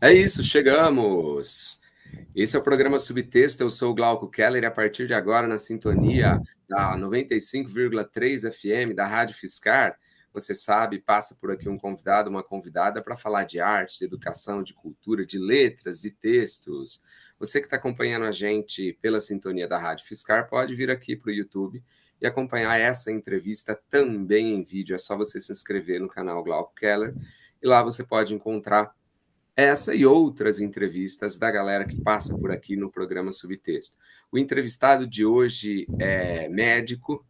É isso, chegamos! Esse é o programa Subtexto, eu sou o Glauco Keller e a partir de agora na sintonia da 95,3 FM da Rádio Fiscar, você sabe, passa por aqui um convidado, uma convidada para falar de arte, de educação, de cultura, de letras, de textos. Você que está acompanhando a gente pela sintonia da Rádio Fiscar pode vir aqui para o YouTube e acompanhar essa entrevista também em vídeo. É só você se inscrever no canal Glauco Keller e lá você pode encontrar essa e outras entrevistas da galera que passa por aqui no programa Subtexto. O entrevistado de hoje é médico,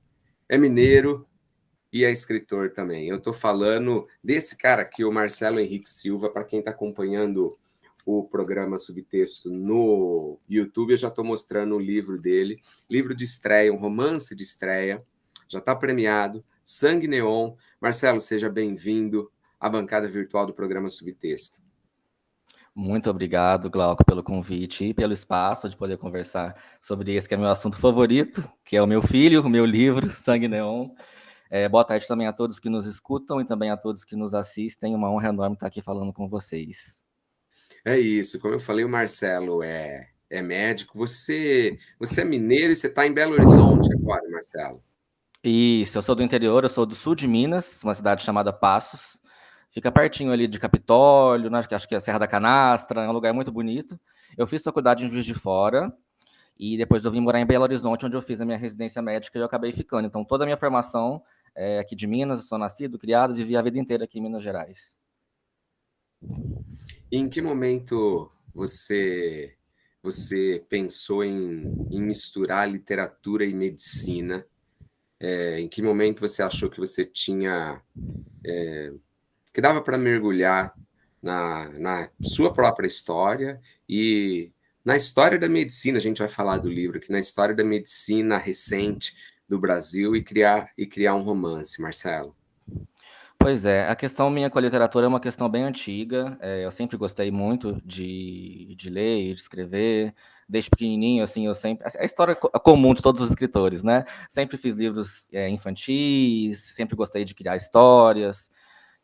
é mineiro e é escritor também. Eu estou falando desse cara aqui, o Marcelo Henrique Silva. Para quem está acompanhando o programa Subtexto no YouTube, eu já estou mostrando o livro dele, livro de estreia, um romance de estreia, já está premiado, Sangue Neon. Marcelo, seja bem-vindo à bancada virtual do programa Subtexto. Muito obrigado, Glauco, pelo convite e pelo espaço de poder conversar sobre esse que é meu assunto favorito, que é o meu filho, o meu livro, Sangue Neon. Boa tarde também a todos que nos escutam e também a todos que nos assistem. Uma honra enorme estar aqui falando com vocês. É isso, como eu falei, o Marcelo é médico. Você é mineiro e você está em Belo Horizonte agora, Marcelo. Isso, eu sou do interior, eu sou do sul de Minas, uma cidade chamada Passos. Fica pertinho ali de Capitólio, né? Acho que é a Serra da Canastra, é um lugar muito bonito. Eu fiz faculdade em Juiz de Fora e depois eu vim morar em Belo Horizonte, onde eu fiz a minha residência médica e eu acabei ficando. Então, toda a minha formação é aqui de Minas, eu sou nascido, criado, vivi a vida inteira aqui em Minas Gerais. E em que momento você pensou em misturar literatura e medicina? Em que momento você achou que você tinha que dava para mergulhar na sua própria história e na história da medicina? A gente vai falar do livro aqui, na história da medicina recente do Brasil e criar um romance, Marcelo. Pois é, a questão minha com a literatura é uma questão bem antiga. Eu sempre gostei muito de ler e de escrever. Desde pequenininho, assim, eu sempre... É a história comum de todos os escritores, né? Sempre fiz livros infantis, sempre gostei de criar histórias.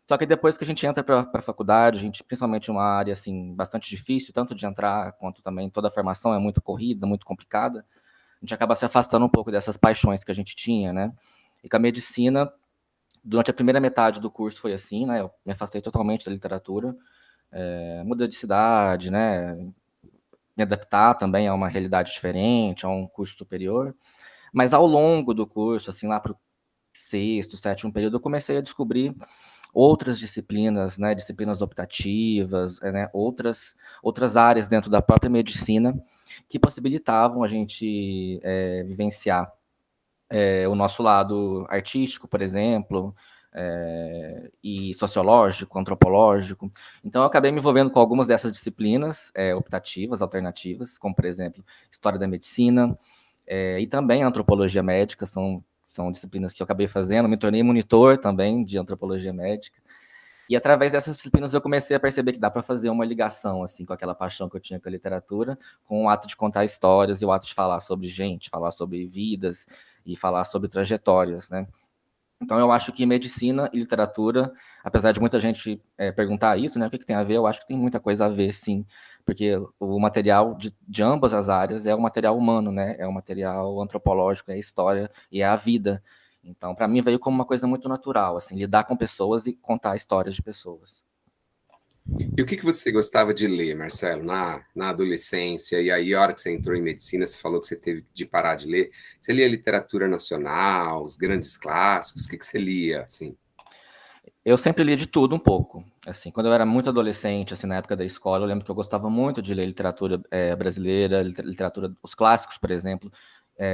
Só que depois que a gente entra para a faculdade, a gente, principalmente uma área, assim, bastante difícil, tanto de entrar, quanto também toda a formação é muito corrida, muito complicada, a gente acaba se afastando um pouco dessas paixões que a gente tinha, né? E com a medicina, durante a primeira metade do curso foi assim, né? Eu me afastei totalmente da literatura, mudei de cidade, né? Me adaptar também a uma realidade diferente, a um curso superior. Mas ao longo do curso, assim, lá para o sexto, sétimo período, eu comecei a descobrir outras disciplinas, né? Disciplinas optativas, né? Outras áreas dentro da própria medicina que possibilitavam a gente vivenciar o nosso lado artístico, por exemplo, e sociológico, antropológico. Então, eu acabei me envolvendo com algumas dessas disciplinas optativas, alternativas, como, por exemplo, História da Medicina e também Antropologia Médica, são disciplinas que eu acabei fazendo. Me tornei monitor também de Antropologia Médica. E através dessas disciplinas eu comecei a perceber que dá para fazer uma ligação assim com aquela paixão que eu tinha com a literatura, com o ato de contar histórias e o ato de falar sobre gente, falar sobre vidas e falar sobre trajetórias, né? Então eu acho que medicina e literatura, apesar de muita gente perguntar isso, né, o que tem a ver, eu acho que tem muita coisa a ver, sim, porque o material de ambas as áreas é o material humano, né, é o material antropológico, é a história e é a vida. Então, para mim, veio como uma coisa muito natural, assim, lidar com pessoas e contar histórias de pessoas. E o que você gostava de ler, Marcelo, na adolescência? E aí, a hora que você entrou em medicina, você falou que você teve de parar de ler. Você lia literatura nacional, os grandes clássicos? O que você lia, assim? Eu sempre li de tudo um pouco. Assim, quando eu era muito adolescente, assim, na época da escola, eu lembro que eu gostava muito de ler literatura brasileira, literatura, os clássicos, por exemplo,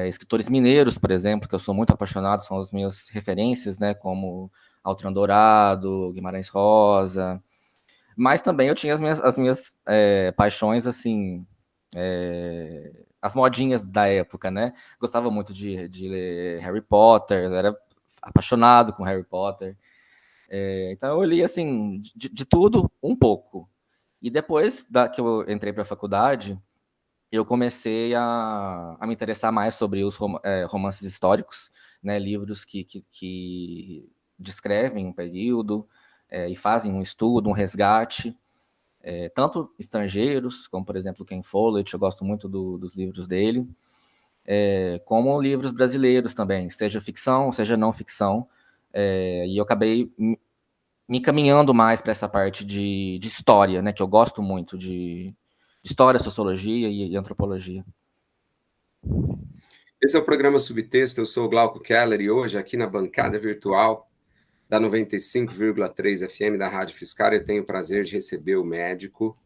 escritores mineiros, por exemplo, que eu sou muito apaixonado, são as minhas referências, né, como Altran Dourado, Guimarães Rosa. Mas também eu tinha as minhas paixões, assim, as modinhas da época, né? Gostava muito de ler Harry Potter, era apaixonado com Harry Potter. Então eu li assim de tudo um pouco. E depois que eu entrei para a faculdade, eu comecei a me interessar mais sobre os romances históricos, né, livros que descrevem um período e fazem um estudo, um resgate. tanto estrangeiros, como, por exemplo, Ken Follett, eu gosto muito dos livros dele, como livros brasileiros também, seja ficção, seja não ficção, e eu acabei me encaminhando mais para essa parte de história, né, que eu gosto muito de história, sociologia e antropologia. Esse é o programa Subtexto, eu sou o Glauco Keller e hoje aqui na bancada virtual da 95,3 FM da Rádio Fiscar eu tenho o prazer de receber o médico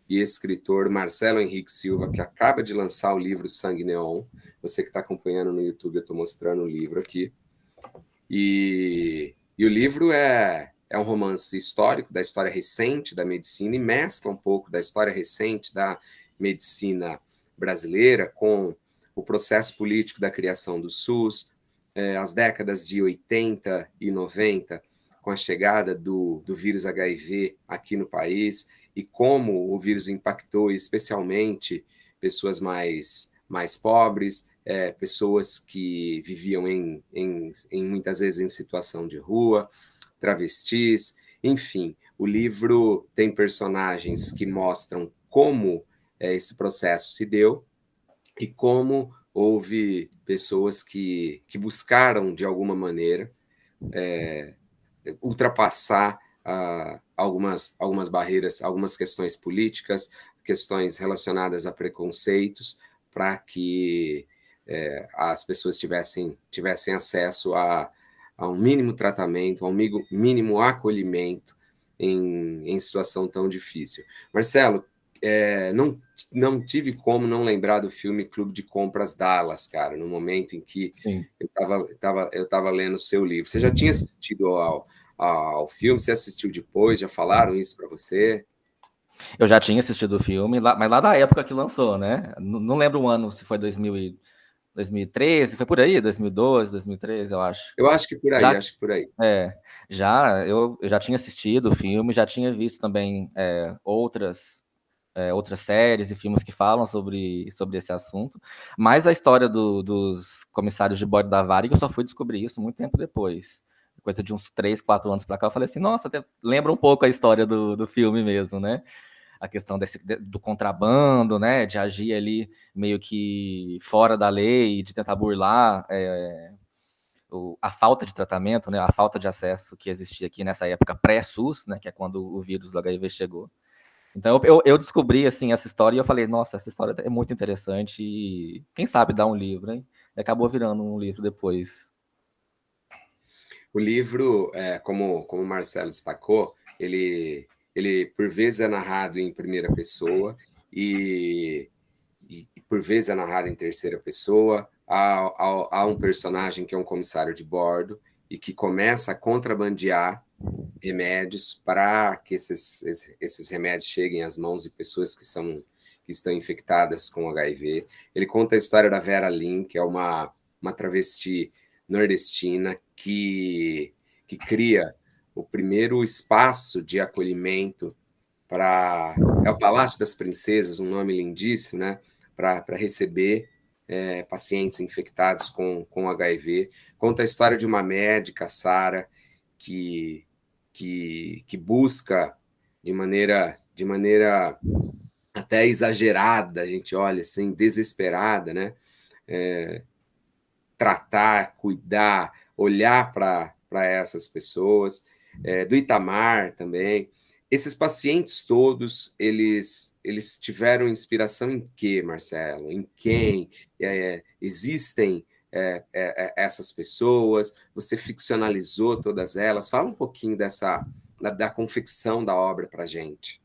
e escritor Marcelo Henrique Silva, que acaba de lançar o livro Sangue Neon. Você que está acompanhando no YouTube, eu estou mostrando o livro aqui. E o livro é um romance histórico, da história recente da medicina, e mescla um pouco da história recente da medicina brasileira com o processo político da criação do SUS, as décadas de 80 e 90, com a chegada do vírus HIV aqui no país, e como o vírus impactou especialmente pessoas mais pobres, pessoas que viviam muitas vezes em situação de rua, travestis, enfim. O livro tem personagens que mostram como esse processo se deu e como houve pessoas que buscaram, de alguma maneira, ultrapassar algumas barreiras, algumas questões políticas, questões relacionadas a preconceitos, para que as pessoas tivessem acesso a um mínimo tratamento, a um mínimo acolhimento em situação tão difícil. Marcelo, não tive como não lembrar do filme Clube de Compras Dallas, cara, no momento em que Sim. eu estava lendo o seu livro. Você já tinha assistido ao filme? Você assistiu depois? Já falaram isso para você? Eu já tinha assistido o filme, mas lá da época que lançou, né? Não lembro o ano, se foi 2013, foi por aí, 2012, 2013, eu acho. Eu acho que por aí, acho que por aí. Eu já tinha assistido o filme, já tinha visto também outras séries e filmes que falam sobre esse assunto, mas a história dos comissários de bordo da Varig, eu só fui descobrir isso muito tempo depois. Coisa de uns 3, 4 anos para cá, eu falei assim, nossa, até lembra um pouco a história do filme mesmo, né? A questão do contrabando, né? De agir ali meio que fora da lei, de tentar burlar a falta de tratamento, né? A falta de acesso que existia aqui nessa época pré-SUS, né? Que é quando o vírus do HIV chegou. Então eu descobri assim essa história e eu falei, nossa, essa história é muito interessante e quem sabe dar um livro, hein? E acabou virando um livro depois. O livro, como o Marcelo destacou, ele por vezes é narrado em primeira pessoa e por vezes é narrado em terceira pessoa. Há um personagem que é um comissário de bordo e que começa a contrabandear remédios para que esses remédios cheguem às mãos de pessoas que estão infectadas com HIV. Ele conta a história da Vera Lynn, que é uma travesti nordestina que cria o primeiro espaço de acolhimento é o Palácio das Princesas, um nome lindíssimo, né? Para receber pacientes infectados com HIV. Conta a história de uma médica, Sara, que busca de maneira até exagerada, a gente olha assim, desesperada, né? Tratar, cuidar, olhar para essas pessoas, do Itamar também. Esses pacientes todos, eles tiveram inspiração em quê, Marcelo? Em quem? Existem essas pessoas? Você ficcionalizou todas elas? Fala um pouquinho da confecção da obra para a gente.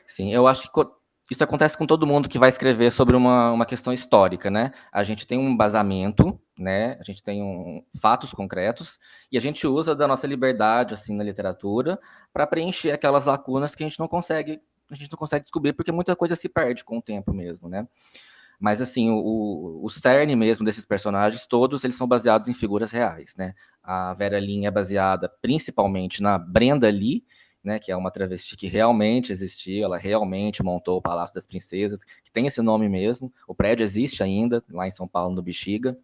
Sim, eu acho que isso acontece com todo mundo que vai escrever sobre uma questão histórica, né? A gente tem um embasamento, né? A gente tem fatos concretos e a gente usa da nossa liberdade assim na literatura para preencher aquelas lacunas que a gente não consegue descobrir porque muita coisa se perde com o tempo mesmo, né? Mas assim, o cerne mesmo desses personagens, todos eles são baseados em figuras reais, né? A Vera Lynn é baseada principalmente na Brenda Lee, né, que é uma travesti que realmente existiu, ela realmente montou o Palácio das Princesas, que tem esse nome mesmo, o prédio existe ainda, lá em São Paulo, no Bexiga.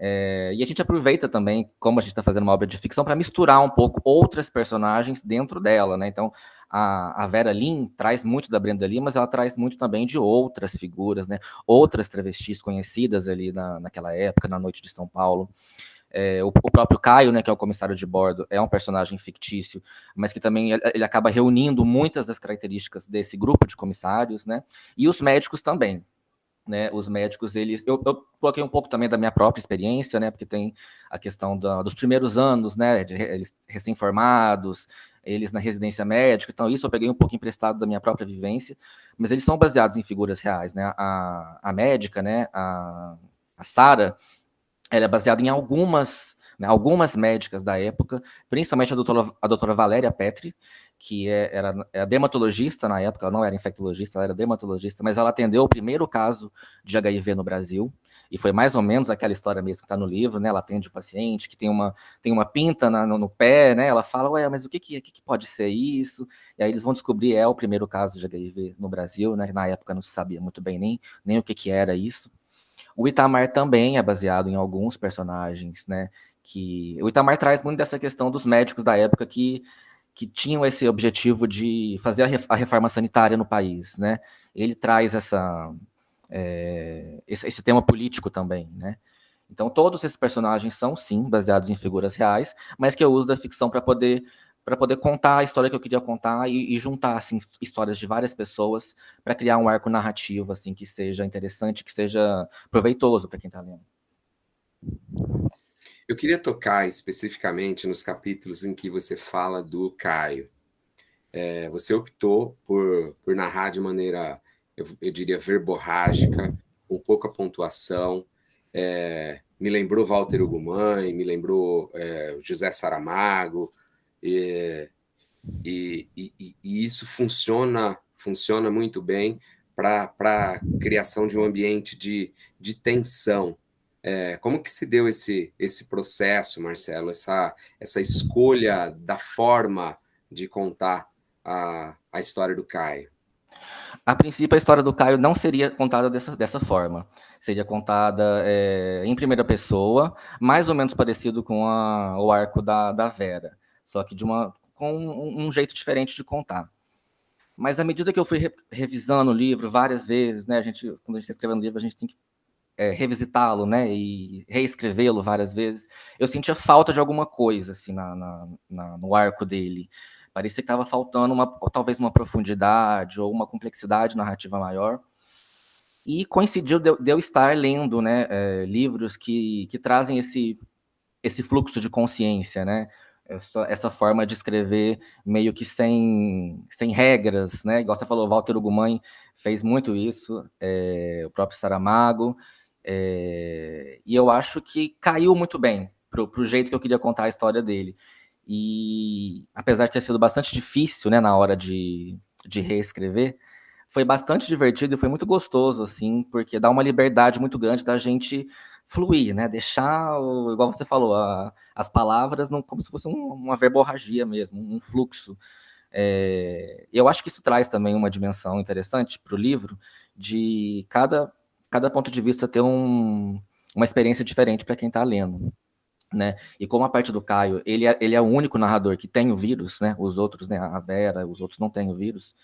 E a gente aproveita também, como a gente está fazendo uma obra de ficção, para misturar um pouco outras personagens dentro dela, né? Então, a Vera Lynn traz muito da Brenda Lee, mas ela traz muito também de outras figuras, né? Outras travestis conhecidas ali naquela época, na noite de São Paulo. O próprio Caio, né, que é o comissário de bordo, é um personagem fictício, mas que também ele acaba reunindo muitas das características desse grupo de comissários, né? E os médicos também. Né, os médicos, eu coloquei um pouco também da minha própria experiência, né, porque tem a questão dos primeiros anos, né, eles recém-formados, eles na residência médica, então isso eu peguei um pouco emprestado da minha própria vivência, mas eles são baseados em figuras reais, né, a médica, né, a Sara, ela é baseada em algumas médicas da época, principalmente a doutora Valéria Petri, que era dermatologista na época, ela não era infectologista, ela era dermatologista, mas ela atendeu o primeiro caso de HIV no Brasil, e foi mais ou menos aquela história mesmo que está no livro, né? Ela atende o paciente que tem uma pinta no pé, né? Ela fala, ué, mas o que pode ser isso? E aí eles vão descobrir, o primeiro caso de HIV no Brasil, né? Na época não se sabia muito bem nem o que era isso. O Itamar também é baseado em alguns personagens, né? Que o Itamar traz muito dessa questão dos médicos da época que tinham esse objetivo de fazer a reforma sanitária no país, né? Ele traz esse tema político também, né? Então todos esses personagens são sim baseados em figuras reais, mas que eu uso da ficção para poder contar a história que eu queria contar e juntar assim histórias de várias pessoas para criar um arco narrativo assim que seja interessante, que seja proveitoso para quem está lendo. Eu queria tocar especificamente nos capítulos em que você fala do Caio. Você optou por narrar de maneira, eu diria, verborrágica, com pouca pontuação. Me lembrou Walter Ugumãe, me lembrou José Saramago, e isso funciona muito bem para a criação de um ambiente de tensão. Como que se deu esse processo, Marcelo, essa escolha da forma de contar a história do Caio? A princípio, a história do Caio não seria contada dessa forma. Seria contada em primeira pessoa, mais ou menos parecido com o arco da Vera, só que com um jeito diferente de contar. Mas à medida que eu fui revisando o livro várias vezes, né, quando a gente está escrevendo livro, a gente tem que revisitá-lo, né, e reescrevê-lo várias vezes, eu sentia falta de alguma coisa assim no arco dele. Parecia que estava faltando talvez uma profundidade ou uma complexidade narrativa maior. E coincidiu de eu estar lendo, né, livros que trazem esse fluxo de consciência, né, essa forma de escrever meio que sem regras, né, igual você falou, Walter Ugumãe fez muito isso, o próprio Saramago, e eu acho que caiu muito bem pro jeito que eu queria contar a história dele. E apesar de ter sido bastante difícil, né, na hora de reescrever, foi bastante divertido e foi muito gostoso, assim, porque dá uma liberdade muito grande da gente fluir, né, deixar, igual você falou, as palavras como se fosse uma verborragia mesmo, um fluxo. Eu acho que isso traz também uma dimensão interessante para o livro, de cada ponto de vista ter uma experiência diferente para quem está lendo. Né? E como a parte do Caio, ele é o único narrador que tem o vírus, né? Os outros, né? A Vera, os outros não têm o vírus.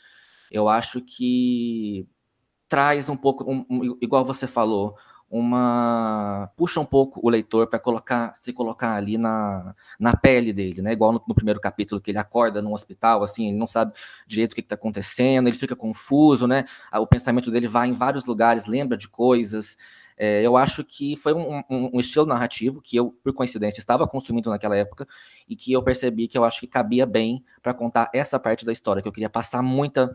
Eu acho que traz um pouco, igual você falou, puxa um pouco o leitor para se colocar ali na pele dele, né? Igual no primeiro capítulo que ele acorda num hospital, assim, ele não sabe direito o que está acontecendo, ele fica confuso, né? O pensamento dele vai em vários lugares, lembra de coisas. Eu acho que foi um estilo narrativo que eu, por coincidência, estava consumindo naquela época e que eu percebi que eu acho que cabia bem para contar essa parte da história, que eu queria passar muita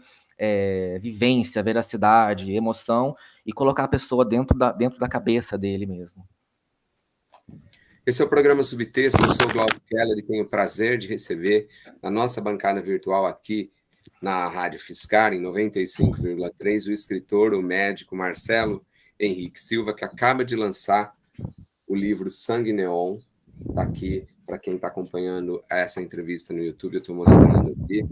vivência, veracidade, emoção e colocar a pessoa dentro da cabeça dele mesmo. Esse é o programa Subtexto, eu sou o Glauco Keller e tenho o prazer de receber na nossa bancada virtual aqui na Rádio Fiscar, em 95,3, o escritor, o médico Marcelo Henrique Silva, que acaba de lançar o livro Sangue Neon. Está aqui, para quem está acompanhando essa entrevista no YouTube, eu estou mostrando aqui.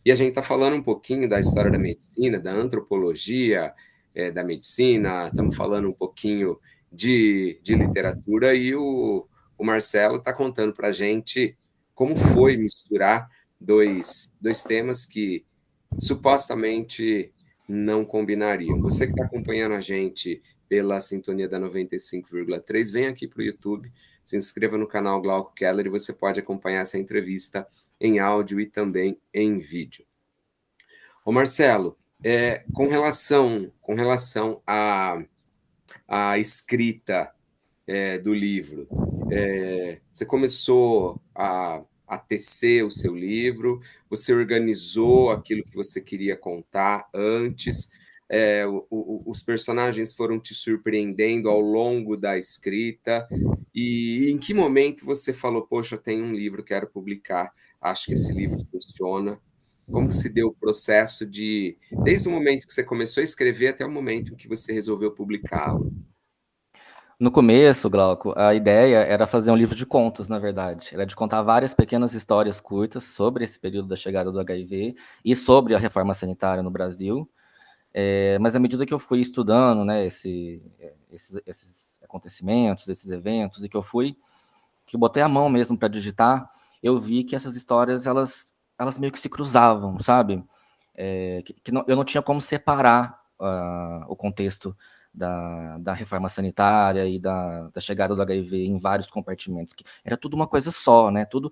E a gente está falando um pouquinho da história da medicina, da antropologia da medicina, estamos falando um pouquinho de literatura, e o Marcelo está contando para a gente como foi misturar dois temas que supostamente não combinariam. Você que está acompanhando a gente pela sintonia da 95,3, vem aqui para o YouTube, se inscreva no canal Glauco Keller e você pode acompanhar essa entrevista em áudio e também em vídeo. Ô Marcelo, com relação à escrita do livro, você começou a tecer o seu livro, você organizou aquilo que você queria contar antes, os personagens foram te surpreendendo ao longo da escrita, e em que momento você falou, poxa, eu tenho um livro, quero publicar, acho que esse livro funciona? Como que se deu o processo desde o momento que você começou a escrever até o momento em que você resolveu publicá-lo? No começo, Glauco, a ideia era fazer um livro de contos, na verdade. Era de contar várias pequenas histórias curtas sobre esse período da chegada do HIV e sobre a reforma sanitária no Brasil. Mas à medida que eu fui estudando, né, esses acontecimentos, esses eventos, e que eu botei a mão mesmo para digitar, eu vi que essas histórias, elas meio que se cruzavam, sabe? Eu não tinha como separar o contexto da reforma sanitária e da chegada do HIV em vários compartimentos. Que era tudo uma coisa só, né? Tudo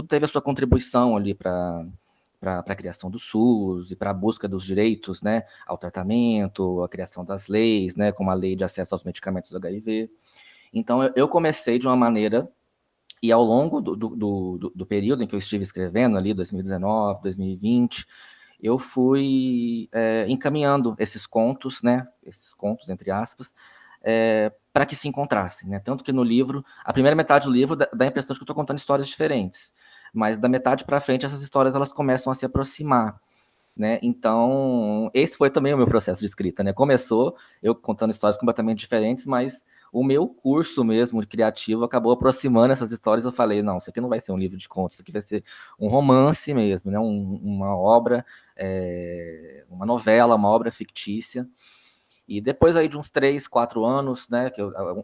teve a sua contribuição ali para a criação do SUS e para a busca dos direitos, né, ao tratamento, a criação das leis, né, como a lei de acesso aos medicamentos do HIV. Então, eu comecei de uma maneira, e ao longo do período em que eu estive escrevendo, ali, 2019, 2020, eu fui encaminhando esses contos, né, entre aspas, para que se encontrassem, né? Tanto que no livro, a primeira metade do livro dá a impressão de que eu estou contando histórias diferentes, mas da metade para frente essas histórias elas começam a se aproximar, né? Então, esse foi também o meu processo de escrita, né? Começou eu contando histórias completamente diferentes, mas o meu curso mesmo criativo acabou aproximando essas histórias. Eu falei, não, isso aqui não vai ser um livro de contos, isso aqui vai ser um romance mesmo, né? Uma obra, uma novela, uma obra fictícia. E depois aí de uns 3, 4 anos, né, que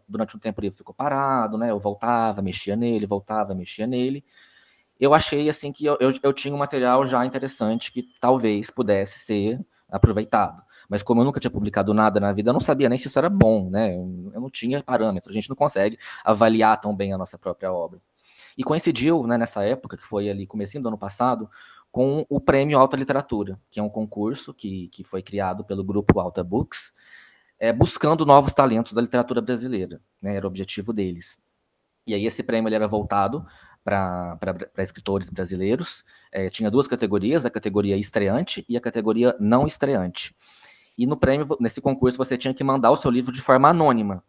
durante um tempo ele ficou parado, né? Eu voltava, mexia nele, voltava, mexia nele. Eu achei assim que eu tinha um material já interessante que talvez pudesse ser aproveitado. Mas como eu nunca tinha publicado nada na vida, eu não sabia nem se isso era bom, né? Eu não tinha parâmetro, a gente não consegue avaliar tão bem a nossa própria obra. E coincidiu, né, nessa época, que foi ali comecinho do ano passado, com o Prêmio Alta Literatura, que é um concurso que foi criado pelo grupo Alta Books, buscando novos talentos da literatura brasileira, né? Era o objetivo deles. E aí esse prêmio ele era voltado para escritores brasileiros. Tinha duas categorias, a categoria estreante e a categoria não estreante. E no prêmio, nesse concurso, você tinha que mandar o seu livro de forma anônima,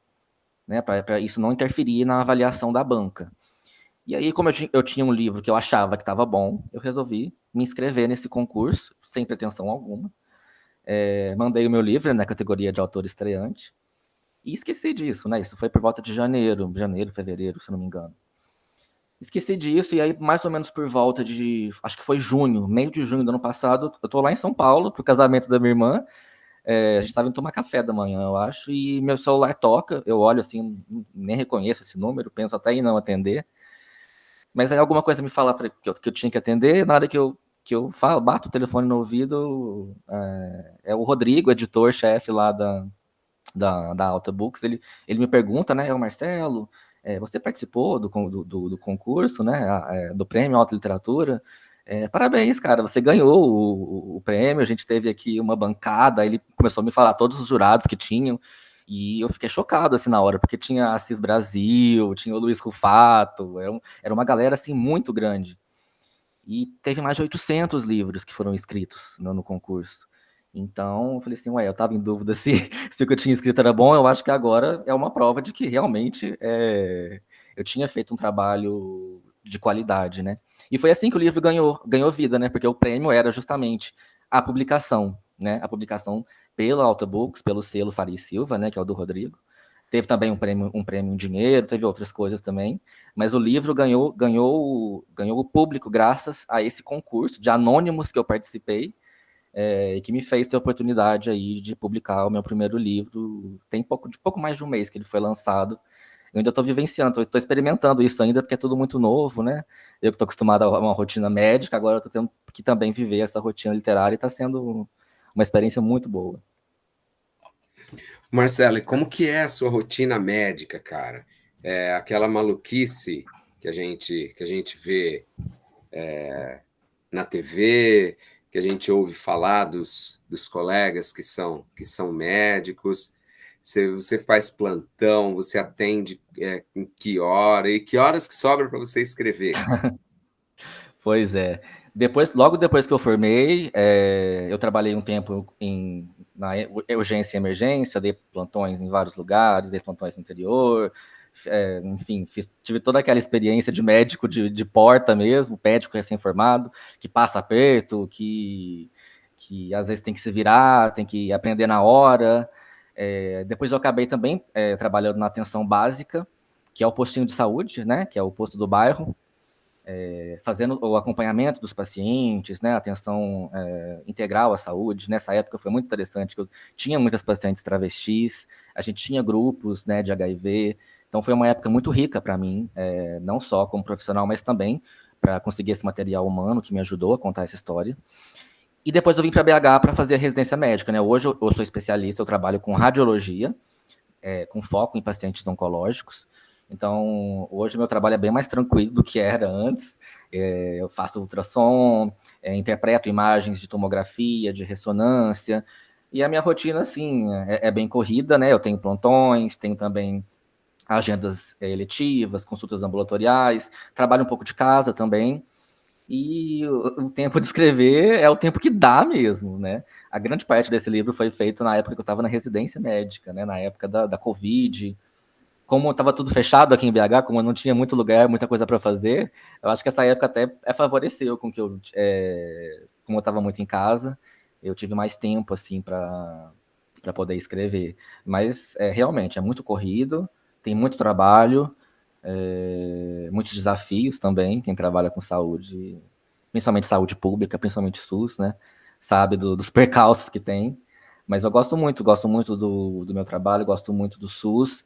né, para isso não interferir na avaliação da banca. E aí, como eu tinha um livro que eu achava que estava bom, eu resolvi me inscrever nesse concurso, sem pretensão alguma. Mandei o meu livro na categoria de autor estreante e esqueci disso, né? Isso foi por volta de janeiro, fevereiro, se não me engano. Esqueci disso, e aí, mais ou menos por volta de, acho que foi junho, meio de junho do ano passado, eu tô lá em São Paulo, pro casamento da minha irmã, a gente tava indo tomar café da manhã, eu acho, e meu celular toca, eu olho assim, nem reconheço esse número, penso até em não atender, mas aí alguma coisa me fala que eu tinha que atender, na hora que eu falo, bato o telefone no ouvido, é o Rodrigo, editor-chefe lá da Alta Books, ele me pergunta, né, o Marcelo, você participou do concurso, né, do Prêmio Alta Literatura? Parabéns, cara, você ganhou o prêmio, a gente teve aqui uma bancada, ele começou a me falar todos os jurados que tinham, e eu fiquei chocado, assim, na hora, porque tinha a Assis Brasil, tinha o Luiz Rufato, era uma galera, assim, muito grande. E teve mais de 800 livros que foram escritos no concurso. Então, eu falei assim, ué, eu estava em dúvida se o que eu tinha escrito era bom, eu acho que agora é uma prova de que realmente eu tinha feito um trabalho de qualidade, né? E foi assim que o livro ganhou vida, né? Porque o prêmio era justamente a publicação, né? A publicação pela Alta Books, pelo selo Faria e Silva, né? Que é o do Rodrigo. Teve também um prêmio em dinheiro, teve outras coisas também, mas o livro ganhou o público graças a esse concurso de anônimos que eu participei, e que me fez ter a oportunidade aí de publicar o meu primeiro livro. Tem pouco mais de um mês que ele foi lançado. Eu ainda estou vivenciando, estou experimentando isso ainda, porque é tudo muito novo, né? Eu que estou acostumado a uma rotina médica, agora estou tendo que também viver essa rotina literária e está sendo uma experiência muito boa. Marcelo, e como que é a sua rotina médica, cara? É aquela maluquice que a gente vê na TV, que a gente ouve falar dos colegas que são médicos. Você faz plantão, você atende em que hora? E que horas que sobra para você escrever, cara? Pois é. Logo depois que eu formei, eu trabalhei um tempo na urgência e emergência, dei plantões em vários lugares, dei plantões no interior, enfim, tive toda aquela experiência de médico de porta mesmo, médico recém-formado, que passa aperto, que às vezes tem que se virar, tem que aprender na hora. Depois eu acabei também trabalhando na atenção básica, que é o postinho de saúde, né, que é o posto do bairro, fazendo o acompanhamento dos pacientes, né, atenção integral à saúde. Nessa época foi muito interessante, que eu tinha muitas pacientes travestis, a gente tinha grupos, né, de HIV, então foi uma época muito rica para mim, não só como profissional, mas também para conseguir esse material humano que me ajudou a contar essa história. E depois eu vim para BH para fazer a residência médica, né? Hoje eu sou especialista, eu trabalho com radiologia, com foco em pacientes oncológicos. Então, hoje meu trabalho é bem mais tranquilo do que era antes. Eu faço ultrassom, interpreto imagens de tomografia, de ressonância. E a minha rotina, assim, é bem corrida, né? Eu tenho plantões, tenho também agendas eletivas, consultas ambulatoriais, trabalho um pouco de casa também. E o tempo de escrever é o tempo que dá mesmo, né? A grande parte desse livro foi feito na época que eu estava na residência médica, né? Na época da Covid. Como estava tudo fechado aqui em BH, como eu não tinha muito lugar, muita coisa para fazer, eu acho que essa época até favoreceu com que como eu estava muito em casa, eu tive mais tempo assim para poder escrever. Mas realmente é muito corrido, tem muito trabalho, muitos desafios também. Quem trabalha com saúde, principalmente saúde pública, principalmente SUS, né, sabe dos percalços que tem. Mas eu gosto muito do meu trabalho, gosto muito do SUS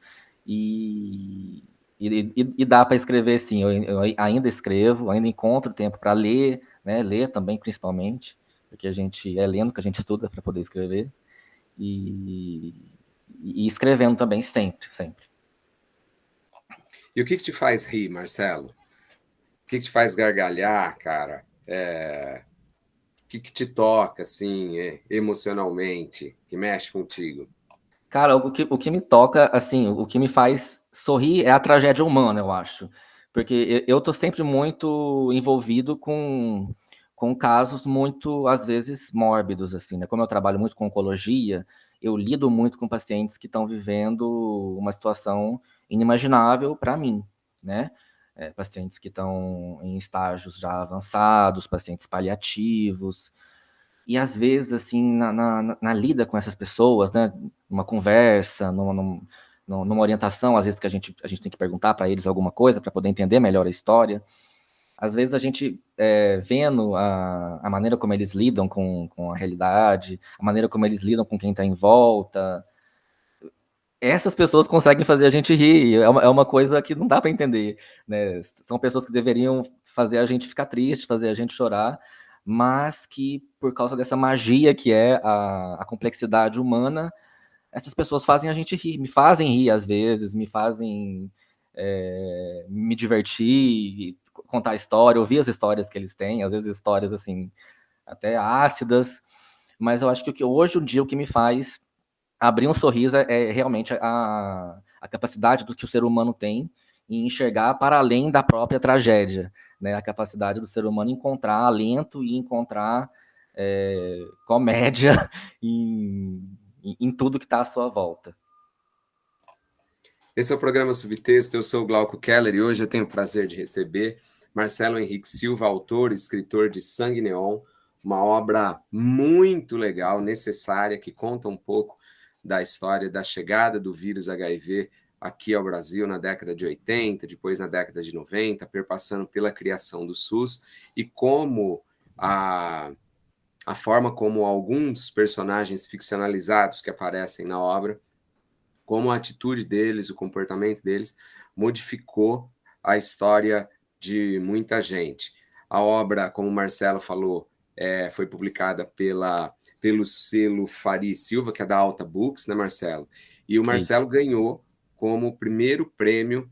e, e dá para escrever sim. Eu ainda escrevo, ainda encontro tempo para ler, né, ler também principalmente, porque a gente é lendo que a gente estuda para poder escrever e, e escrevendo também sempre, sempre. E o que te faz rir, Marcelo? O que te faz gargalhar, cara? O que te toca, assim, emocionalmente, que mexe contigo? Cara, o que me toca, assim, o que me faz sorrir é a tragédia humana, eu acho. Porque eu tô sempre muito envolvido com casos muito, às vezes, mórbidos, assim, né? Como eu trabalho muito com oncologia, eu lido muito com pacientes que estão vivendo uma situação inimaginável para mim, né? Pacientes que estão em estágios já avançados, pacientes paliativos. E às vezes, assim, na lida com essas pessoas, né, numa conversa, numa orientação, às vezes que a gente tem que perguntar para eles alguma coisa para poder entender melhor a história. Às vezes a gente, vendo a maneira como eles lidam com a realidade, a maneira como eles lidam com quem está em volta, essas pessoas conseguem fazer a gente rir. É uma coisa que não dá para entender, né? São pessoas que deveriam fazer a gente ficar triste, fazer a gente chorar, mas que, por causa dessa magia que é a complexidade humana, essas pessoas fazem a gente rir, me fazem rir às vezes, me fazem me divertir, contar história, ouvir as histórias que eles têm, às vezes histórias assim, até ácidas, mas eu acho que hoje em dia o que me faz abrir um sorriso é realmente a capacidade do que o ser humano tem em enxergar para além da própria tragédia, né? A capacidade do ser humano encontrar alento e encontrar comédia em tudo que está à sua volta. Esse é o programa Subtexto, eu sou o Glauco Keller e hoje eu tenho o prazer de receber Marcelo Henrique Silva, autor e escritor de Sangue Neon, uma obra muito legal, necessária, que conta um pouco da história da chegada do vírus HIV aqui ao Brasil na década de 80, depois na década de 90, perpassando pela criação do SUS e como a a forma como alguns personagens ficcionalizados que aparecem na obra, como a atitude deles, o comportamento deles, modificou a história de muita gente. A obra, como o Marcelo falou, foi publicada pelo selo Fari Silva, que é da Alta Books, né, Marcelo? E o Marcelo ganhou como primeiro prêmio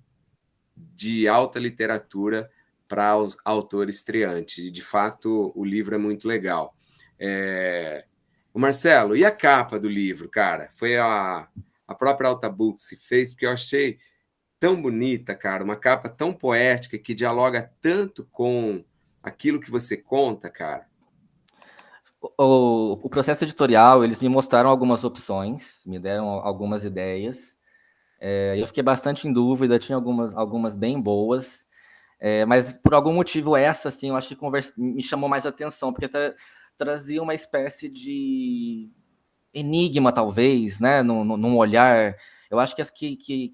de alta literatura para o autor estreante. E, de fato, o livro é muito legal. O Marcelo, e a capa do livro, cara? Foi a própria Alta Books que fez, porque eu achei tão bonita, cara, uma capa tão poética que dialoga tanto com aquilo que você conta, cara. O processo editorial, eles me mostraram algumas opções, me deram algumas ideias. Eu fiquei bastante em dúvida, tinha algumas bem boas, mas por algum motivo essa, assim, eu acho que me chamou mais atenção, porque trazia uma espécie de enigma, talvez, né, num olhar. Eu acho que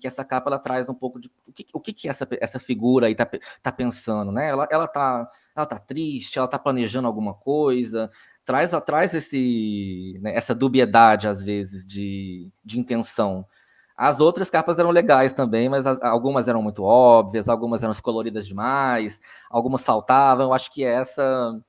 essa capa ela traz um pouco de o que essa figura aí tá pensando, né? Ela tá triste, ela tá planejando alguma coisa, traz né, essa dubiedade, às vezes, de intenção. As outras capas eram legais também, mas algumas eram muito óbvias, algumas eram coloridas demais, algumas faltavam. Eu acho que essa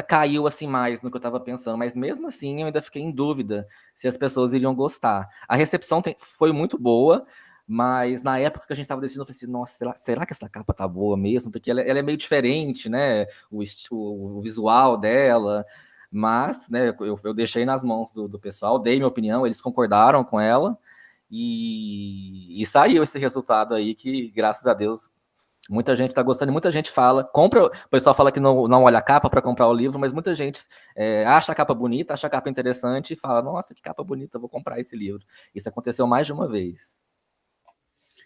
caiu assim mais no que eu estava pensando, mas mesmo assim eu ainda fiquei em dúvida se as pessoas iriam gostar. A recepção foi muito boa, mas na época que a gente estava decidindo, eu falei assim, nossa, será que essa capa tá boa mesmo? Porque ela é meio diferente, né? O visual dela, mas né, eu deixei nas mãos do pessoal, dei minha opinião, eles concordaram com ela, e saiu esse resultado aí que, graças a Deus, muita gente está gostando, muita gente compra, o pessoal fala que não olha a capa para comprar o livro, mas muita gente acha a capa bonita, acha a capa interessante e fala, nossa, que capa bonita, vou comprar esse livro. Isso aconteceu mais de uma vez.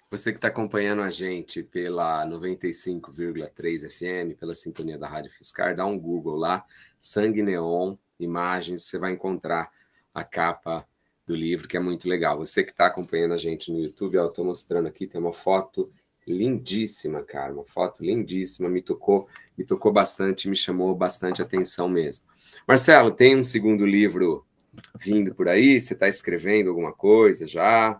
Você que está acompanhando a gente pela 95,3 FM, pela sintonia da Rádio Fiscar, dá um Google lá, Sangue Neon, imagens, você vai encontrar a capa do livro, que é muito legal. Você que está acompanhando a gente no YouTube, eu estou mostrando aqui, tem uma foto lindíssima, cara, uma foto lindíssima, me tocou bastante, me chamou bastante atenção mesmo. Marcelo, tem um segundo livro vindo por aí? Você está escrevendo alguma coisa já?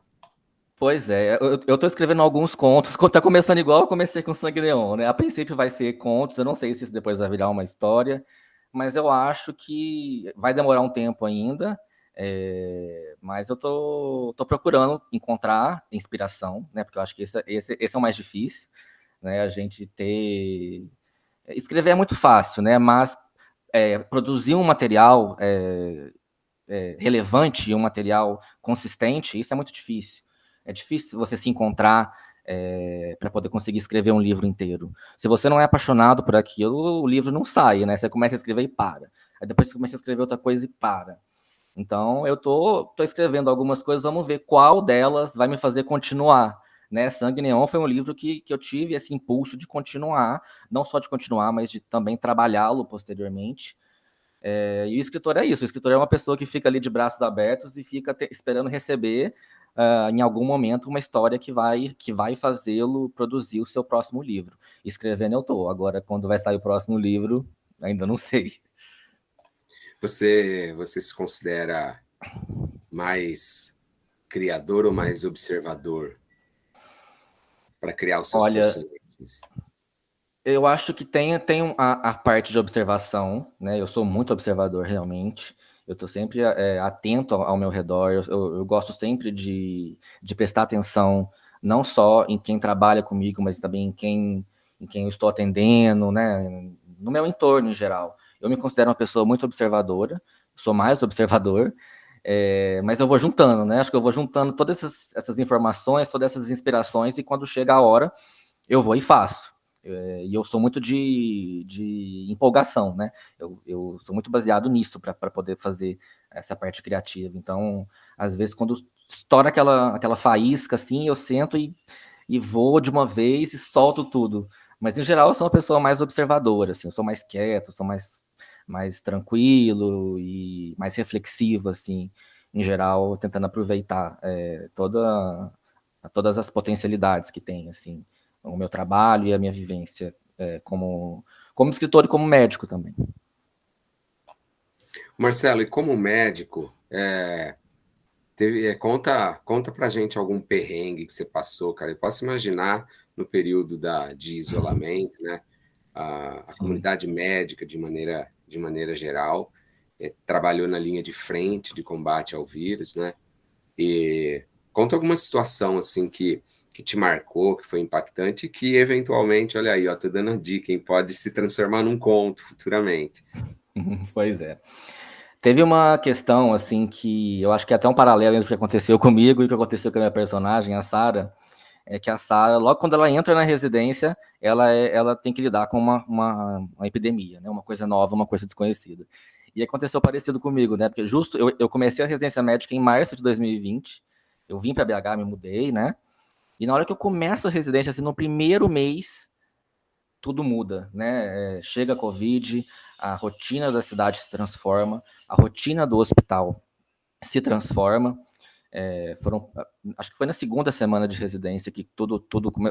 Pois é, eu tô escrevendo alguns contos, tá começando igual eu comecei com Sangue Neon, né? A princípio vai ser contos, eu não sei se isso depois vai virar uma história, mas eu acho que vai demorar um tempo ainda, mas eu tô procurando encontrar inspiração, né? Porque eu acho que esse é o mais difícil, né? A gente ter... Escrever é muito fácil, né? Mas produzir um material relevante, um material consistente, isso é muito difícil. É difícil você se encontrar para poder conseguir escrever um livro inteiro. Se você não é apaixonado por aquilo, o livro não sai, né? Você começa a escrever e para. Aí depois você começa a escrever outra coisa e para. Então, eu tô escrevendo algumas coisas, vamos ver qual delas vai me fazer continuar. Né? Sangue Neon foi um livro que eu tive esse impulso de continuar, não só de continuar, mas de também trabalhá-lo posteriormente. E o escritor é isso, o escritor é uma pessoa que fica ali de braços abertos e fica esperando receber, em algum momento, uma história que vai fazê-lo produzir o seu próximo livro. Escrevendo eu tô, agora quando vai sair o próximo livro, ainda não sei. Você se considera mais criador ou mais observador para criar os seus Olha, personagens? eu acho que tem a parte de observação, né? Eu sou muito observador, realmente. Eu estou sempre atento ao meu redor. Eu gosto sempre de prestar atenção, não só em quem trabalha comigo, mas também em quem eu estou atendendo, né? No meu entorno, em geral. Eu me considero uma pessoa muito observadora, sou mais observador, mas eu vou juntando, né? Acho que eu vou juntando todas essas informações, todas essas inspirações, e quando chega a hora, eu vou e faço. E eu sou muito de empolgação, né? Eu sou muito baseado nisso para poder fazer essa parte criativa. Então, às vezes, quando estoura aquela faísca, assim, eu sento e vou de uma vez e solto tudo. Mas, em geral, eu sou uma pessoa mais observadora, assim, eu sou mais quieto, sou mais tranquilo e mais reflexivo, assim, em geral, tentando aproveitar todas as potencialidades que tem, assim, o meu trabalho e a minha vivência como escritor e como médico também. Marcelo, e como médico, conta pra gente algum perrengue que você passou, cara. Eu posso imaginar no período de isolamento, né? A Sim. comunidade médica, de maneira geral, trabalhou na linha de frente de combate ao vírus, né? E conta alguma situação assim que te marcou, que foi impactante, e que eventualmente, olha aí, ó, tô dando a dica, hein, pode se transformar num conto futuramente. Pois é. Teve uma questão, assim, que eu acho que é até um paralelo entre o que aconteceu comigo e o que aconteceu com a minha personagem, a Sarah, é que a Sarah, logo quando ela entra na residência, ela tem que lidar com uma epidemia, né? Uma coisa nova, uma coisa desconhecida. E aconteceu parecido comigo, né? Porque justo eu comecei a residência médica em março de 2020, eu vim para BH, me mudei, né? E na hora que eu começo a residência, assim, no primeiro mês, tudo muda, né? Chega a Covid, a rotina da cidade se transforma, a rotina do hospital se transforma. Acho que foi na segunda semana de residência que tudo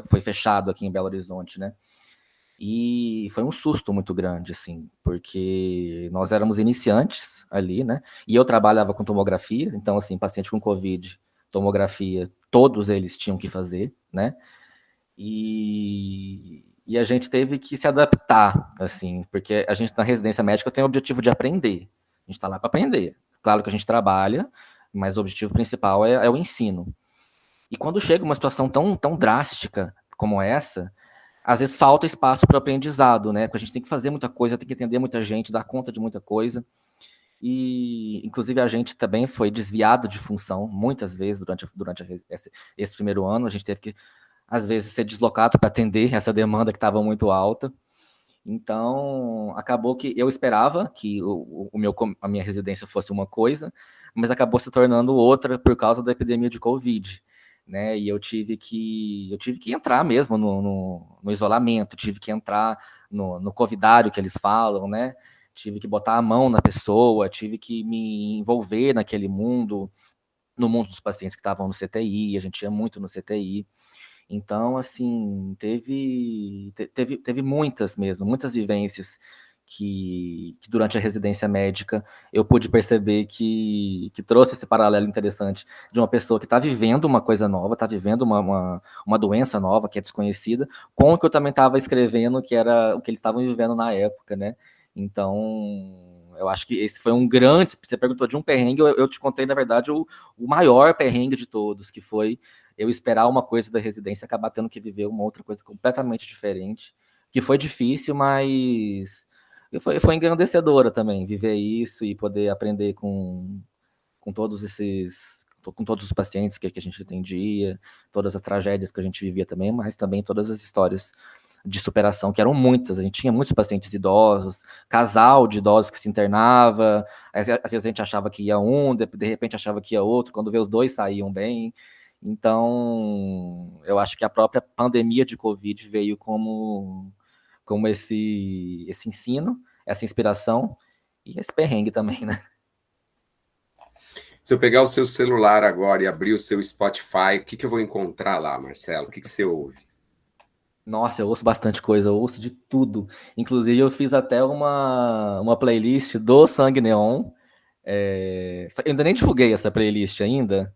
foi fechado aqui em Belo Horizonte, né? E foi um susto muito grande, assim, porque nós éramos iniciantes ali, né? E eu trabalhava com tomografia, então, assim, paciente com Covid, tomografia, todos eles tinham que fazer, né? E a gente teve que se adaptar, assim, porque a gente na residência médica tem o objetivo de aprender. A gente está lá para aprender. Claro que a gente trabalha, mas o objetivo principal é o ensino. E quando chega uma situação tão drástica como essa, às vezes falta espaço para o aprendizado, né? Porque a gente tem que fazer muita coisa, tem que entender muita gente, dar conta de muita coisa. E, inclusive, a gente também foi desviado de função muitas vezes durante esse primeiro ano. A gente teve que, às vezes, ser deslocado para atender essa demanda que estava muito alta. Então, acabou que eu esperava que a minha residência fosse uma coisa, mas acabou se tornando outra por causa da epidemia de Covid, né? E eu tive que entrar mesmo no isolamento, tive que entrar no covidário que eles falam, né? Tive que botar a mão na pessoa, tive que me envolver naquele mundo, no mundo dos pacientes que estavam no CTI, a gente ia muito no CTI. Então, assim, teve muitas mesmo, muitas vivências que durante a residência médica eu pude perceber que trouxe esse paralelo interessante de uma pessoa que está vivendo uma coisa nova, está vivendo uma doença nova que é desconhecida, com o que eu também estava escrevendo, que era o que eles estavam vivendo na época, né? Então, eu acho que esse foi um grande. Você perguntou de um perrengue, eu te contei, na verdade, o maior perrengue de todos, que foi eu esperar uma coisa da residência e acabar tendo que viver uma outra coisa completamente diferente, que foi difícil, mas foi engrandecedora também, viver isso e poder aprender com com todos os pacientes que a gente atendia, todas as tragédias que a gente vivia também, mas também todas as histórias de superação, que eram muitas. A gente tinha muitos pacientes idosos, casal de idosos que se internava, às vezes a gente achava que ia um, de repente achava que ia outro, quando vê os dois saíam bem. Então, eu acho que a própria pandemia de Covid veio como esse ensino, essa inspiração e esse perrengue também, né? Se eu pegar o seu celular agora e abrir o seu Spotify, o que eu vou encontrar lá, Marcelo? O que você ouve? Nossa, eu ouço bastante coisa, eu ouço de tudo. Inclusive, eu fiz até uma playlist do Sangue Neon. Eu ainda nem divulguei essa playlist ainda,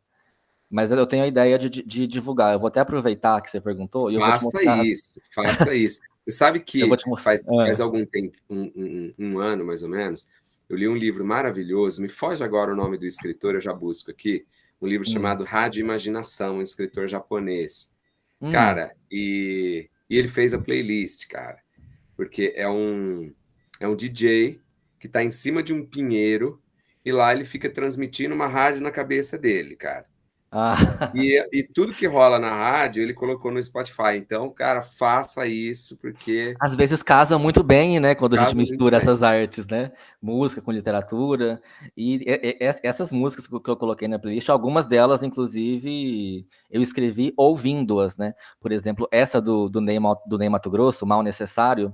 mas eu tenho a ideia de divulgar. Eu vou até aproveitar que você perguntou e eu vou te Faça mostrar. isso, faça isso. Você sabe Eu vou que te mostrar. faz algum tempo, um ano mais ou menos, eu li um livro maravilhoso, me foge agora o nome do escritor, eu já busco aqui, um livro Hum, chamado Rádio Imaginação, um escritor japonês. hum. Cara, e ele fez a playlist, cara, porque é um DJ que está em cima de um pinheiro e lá ele fica transmitindo uma rádio na cabeça dele, cara. Ah, E tudo que rola na rádio, ele colocou no Spotify. Então, cara, faça isso, porque às vezes casa muito bem, né, quando a gente casa muito mistura bem. essas artes, né? Música com literatura. Essas músicas que eu coloquei na playlist, algumas delas, inclusive, eu escrevi ouvindo-as, né? Por exemplo, essa do Ney Matogrosso, Mal Necessário,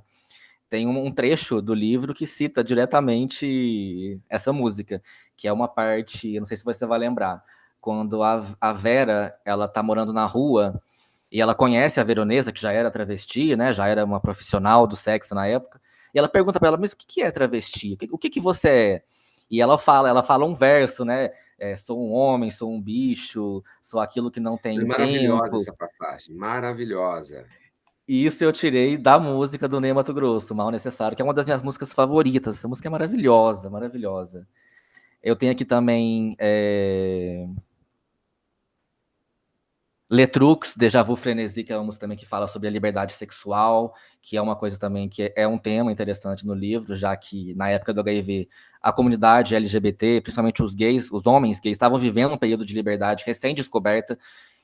tem um trecho do livro que cita diretamente essa música, que é uma parte, eu não sei se você vai lembrar, quando a Vera, ela tá morando na rua e ela conhece a Veronesa, que já era travesti, né, já era uma profissional do sexo na época, e ela pergunta para ela, mas o que é travesti? O que você é? E ela fala um verso, né? Sou um homem, sou um bicho, sou aquilo que não É tem maravilhosa tempo. essa passagem, maravilhosa. E isso eu tirei da música do Ney Matogrosso, Mal Necessário, que é uma das minhas músicas favoritas. Essa música é maravilhosa, maravilhosa. Eu tenho aqui também Letrux, Déjà Vu Frenesi, que é uma música também que fala sobre a liberdade sexual, que é uma coisa também que é um tema interessante no livro, já que na época do HIV a comunidade LGBT, principalmente os gays, os homens gays, estavam vivendo um período de liberdade recém-descoberta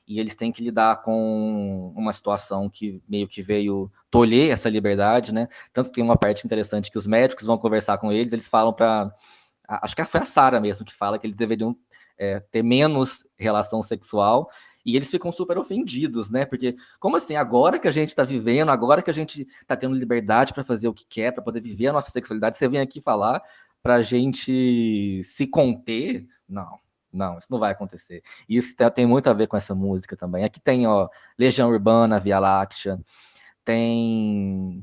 e eles têm que lidar com uma situação que meio que veio tolher essa liberdade, né? Tanto que tem uma parte interessante que os médicos vão conversar com eles, eles falam para, acho que foi a Sarah mesmo que fala que eles deveriam ter menos relação sexual. E eles ficam super ofendidos, né? Porque, como assim? Agora que a gente tá vivendo, agora que a gente tá tendo liberdade para fazer o que quer, para poder viver a nossa sexualidade, você vem aqui falar pra gente se conter? Não, não, isso não vai acontecer. E isso tem muito a ver com essa música também. Aqui tem, ó, Legião Urbana, Via Láctea, tem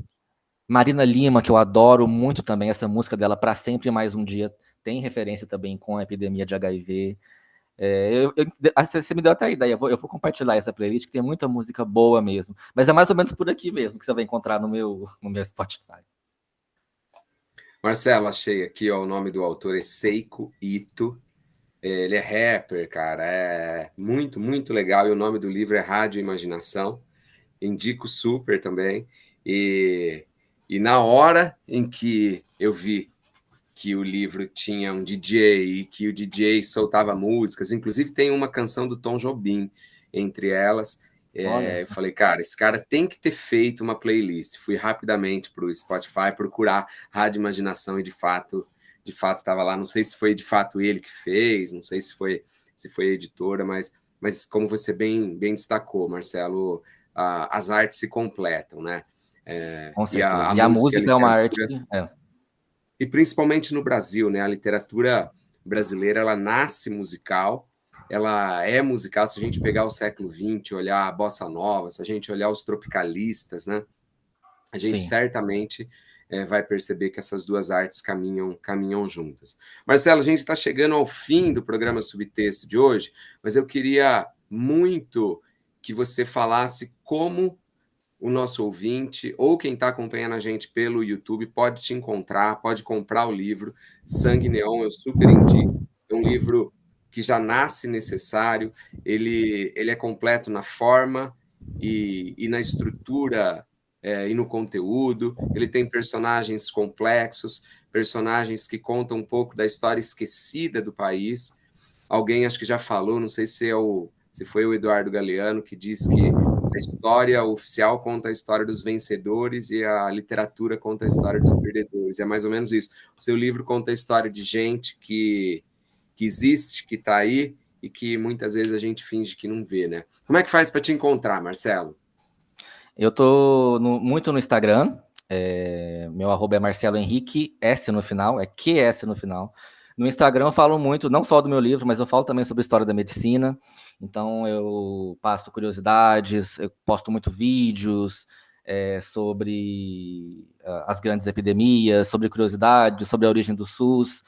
Marina Lima, que eu adoro muito também, essa música dela, Pra Sempre Mais Um Dia, tem referência também com a epidemia de HIV. Você me deu até a ideia, eu vou compartilhar essa playlist, que tem muita música boa mesmo. Mas é mais ou menos por aqui mesmo que você vai encontrar no meu Spotify. Marcelo, achei aqui, ó, o nome do autor é Seiko Ito. Ele é rapper, cara, é muito, muito legal. E o nome do livro é Rádio Imaginação. Indico super também. E, e na hora em que eu vi que o livro tinha um DJ e que o DJ soltava músicas, inclusive tem uma canção do Tom Jobim entre elas. Olha Eu só. falei, cara, esse cara tem que ter feito uma playlist. Fui rapidamente para o Spotify procurar Rádio Imaginação e de fato estava lá. Não sei se foi de fato ele que fez, não sei se foi a editora, mas como você bem destacou, Marcelo, as artes se completam, né? Com E a certeza. E a música e a música é uma arte. literatura, e principalmente no Brasil, né? A literatura brasileira, ela nasce musical, ela é musical. Se a gente pegar o século XX, olhar a bossa nova, se a gente olhar os tropicalistas, né? A gente Sim. certamente vai perceber que essas duas artes caminham juntas. Marcelo, a gente está chegando ao fim do programa Subtexto de hoje, mas eu queria muito que você falasse como o nosso ouvinte ou quem está acompanhando a gente pelo YouTube pode te encontrar, pode comprar o livro Sangue Neon, eu super indico. É um livro que já nasce necessário, ele é completo na forma e na estrutura e no conteúdo. Ele tem personagens complexos, personagens que contam um pouco da história esquecida do país. Alguém acho que já falou, não sei se foi o Eduardo Galeano, que diz que a história oficial conta a história dos vencedores e a literatura conta a história dos perdedores. É mais ou menos isso. O seu livro conta a história de gente que existe, que está aí e que muitas vezes a gente finge que não vê, né? Como é que faz para te encontrar, Marcelo? Eu tô muito no Instagram. Meu arroba é Marcelo Henrique, S no final, é QS no final. No Instagram eu falo muito, não só do meu livro, mas eu falo também sobre a história da medicina. Então eu passo curiosidades, eu posto muito vídeos sobre as grandes epidemias, sobre curiosidades, sobre a origem do SUS.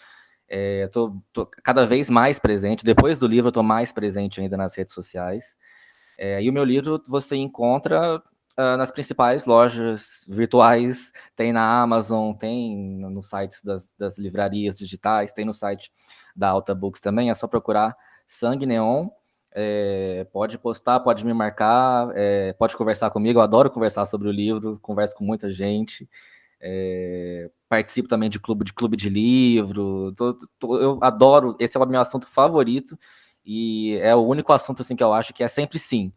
Tô cada vez mais presente. Depois do livro, eu estou mais presente ainda nas redes sociais. E o meu livro você encontra nas principais lojas virtuais, tem na Amazon, tem nos sites das livrarias digitais, tem no site da Alta Books também, é só procurar Sangue Neon. Pode postar, pode me marcar, pode conversar comigo, eu adoro conversar sobre o livro, converso com muita gente. Participo também de clube de livro. Eu adoro, esse é o meu assunto favorito e é o único assunto assim que eu acho que é sempre sim.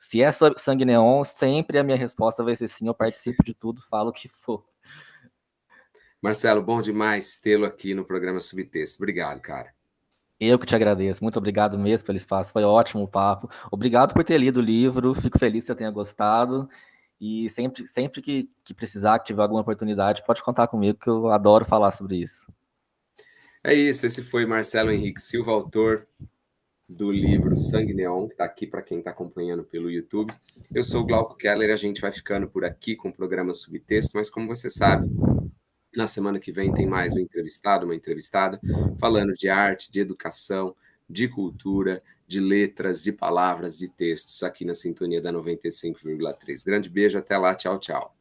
Se é Sangue Neon, sempre a minha resposta vai ser sim. Eu participo de tudo, falo o que for. Marcelo, bom demais tê-lo aqui no programa Subtexto. Obrigado, cara. Eu que te agradeço. Muito obrigado mesmo pelo espaço. Foi ótimo o papo. Obrigado por ter lido o livro. Fico feliz que você tenha gostado. E sempre que precisar, que tiver alguma oportunidade, pode contar comigo, que eu adoro falar sobre isso. É isso, esse foi Marcelo Henrique Silva, autor do livro Sangue Neon, que está aqui para quem está acompanhando pelo YouTube. Eu sou o Glauco Keller, a gente vai ficando por aqui com o programa Subtexto, mas como você sabe, Na semana que vem tem mais um entrevistado, uma entrevistada, falando de arte, de educação, de cultura, de letras, de palavras, de textos, aqui na sintonia da 95,3. Grande beijo, até lá, tchau, tchau.